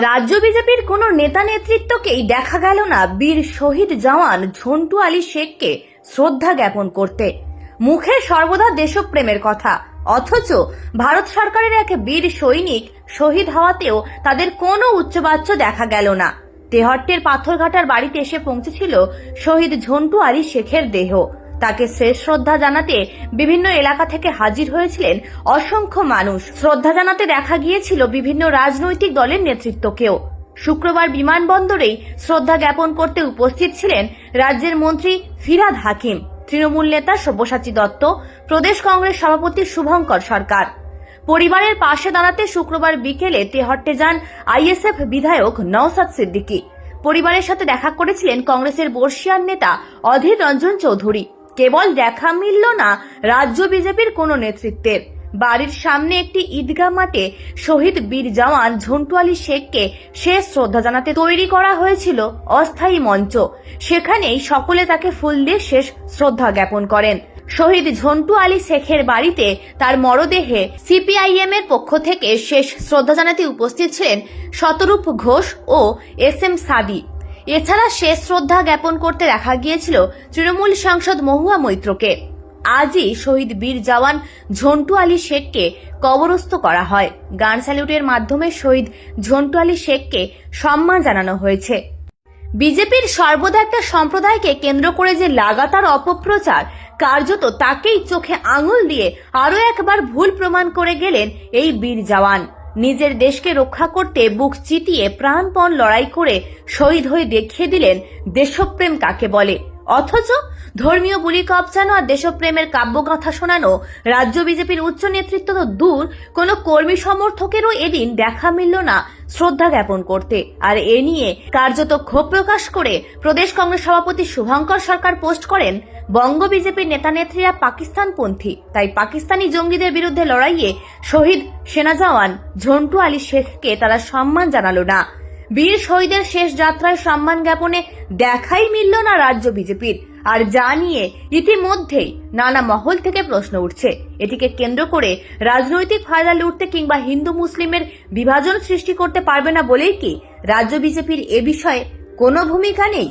রাজ্য বিজেপির কোনো নেতা নেতৃত্বকেই দেখা গেল না বীর শহীদ জওয়ান ঝন্টু আলী শেখকে শ্রদ্ধা জ্ঞাপন করতে। মুখে সর্বদা দেশপ্রেমের কথা, অথচ ভারত সরকারের এক বীর সৈনিক শহীদ হওয়াতেও তাদের কোনো উচ্চবাচ্য দেখা গেল না। তেহট্টের পাথরঘাটার বাড়িতে এসে পৌঁছেছিল শহীদ ঝন্টু আলী শেখের দেহ। তাকে শেষ শ্রদ্ধা জানাতে বিভিন্ন এলাকা থেকে হাজির হয়েছিলেন অসংখ্য মানুষ। শ্রদ্ধা জানাতে দেখা গিয়েছিল বিভিন্ন রাজনৈতিক দলের নেতৃত্বকেও। শুক্রবার বিমানবন্দরেই শ্রদ্ধা জ্ঞাপন করতে উপস্থিত ছিলেন রাজ্যের মন্ত্রী ফিরহাদ হাকিম, তৃণমূল নেতা সব্যসাচী দত্ত, প্রদেশ কংগ্রেস সভাপতি শুভঙ্কর সরকার। পরিবারের পাশে দাঁড়াতে শুক্রবার বিকেলে তেহট্টে যান আইএসএফ বিধায়ক নওশাদ সিদ্দিকী। পরিবারের সাথে দেখা করেছিলেন কংগ্রেসের বর্ষিয়ান নেতা অধীর রঞ্জন চৌধুরী। কেবল দেখা মিলল না রাজ্য বিজেপির কোনো নেতৃত্বের। বাড়ির সামনে একটি ঈদগাহ মাঠে শহীদ বীর জওয়ান ঝন্টু আলী শেখকে শেষ শ্রদ্ধা জানাতে তৈরি করা হয়েছিল অস্থায়ী মঞ্চ। সেখানেই সকলে তাকে ফুল দিয়ে শেষ শ্রদ্ধা জ্ঞাপন করেন। শহীদ ঝন্টু আলী শেখের বাড়িতে তার মরদেহে সিপিআইএম এর পক্ষ থেকে শেষ শ্রদ্ধা জানাতে উপস্থিত ছিলেন শতরূপ ঘোষ ও এস.এম. সাদি। এছাড়া শেষ শ্রদ্ধা জ্ঞাপন করতে দেখা গিয়েছিল তৃণমূল সাংসদ মহুয়া মৈত্রকে। আজই শহীদ বীর জওয়ান ঝন্টু আলী শেখকে কবরস্থ করা হয়। গান স্যালুটের মাধ্যমে শহীদ ঝন্টু আলী শেখকে সম্মান জানানো হয়েছে। বিজেপির সর্বদা একটা সম্প্রদায়কে কেন্দ্র করে যে লাগাতার অপপ্রচার, কার্যত তাকেই চোখে আঙুল দিয়ে আরো একবার ভুল প্রমাণ করে গেলেন এই বীর জওয়ান। নিজের দেশকে রক্ষা করতে বুক চিতিয়ে প্রাণপণ লড়াই করে শহীদ হয়ে দেখিয়ে দিলেন দেশপ্রেম কাকে বলে। অথচ ধর্মীয় বুলি কবচানো আর দেশপ্রেমের কাব্যগাথা শোনানো রাজ্য বিজেপির উচ্চ নেতৃত্ব তো দূর, কোনো কর্মী সমর্থকেরও এদিন দেখা মিলল না শ্রদ্ধা জ্ঞাপন করতে। আর এ নিয়ে কার্যত ক্ষোভ প্রকাশ করে প্রদেশ কংগ্রেস সভাপতি শুভঙ্কর সরকার পোস্ট করেন, বঙ্গ বিজেপির নেতা নেত্রীরা পাকিস্তানপন্থী, তাই পাকিস্তানি জঙ্গিদের বিরুদ্ধে লড়াইয়ে শহীদ সেনা জওয়ান ঝন্টু আলী শেখকে তারা সম্মান জানালো না। বীর শহীদের শেষ যাত্রায় সম্মান জ্ঞাপনে দেখাই মিলল না রাজ্য বিজেপির। আর যা নিয়ে ইতিমধ্যেই নানা মহল থেকে প্রশ্ন উঠছে। এটিকে কেন্দ্র করে রাজনৈতিক ফায়দা লুটতে কিংবা হিন্দু মুসলিমের বিভাজন সৃষ্টি করতে পারবে না বলেই কি রাজ্য বিজেপির এ বিষয়ে কোনো ভূমিকা নেই?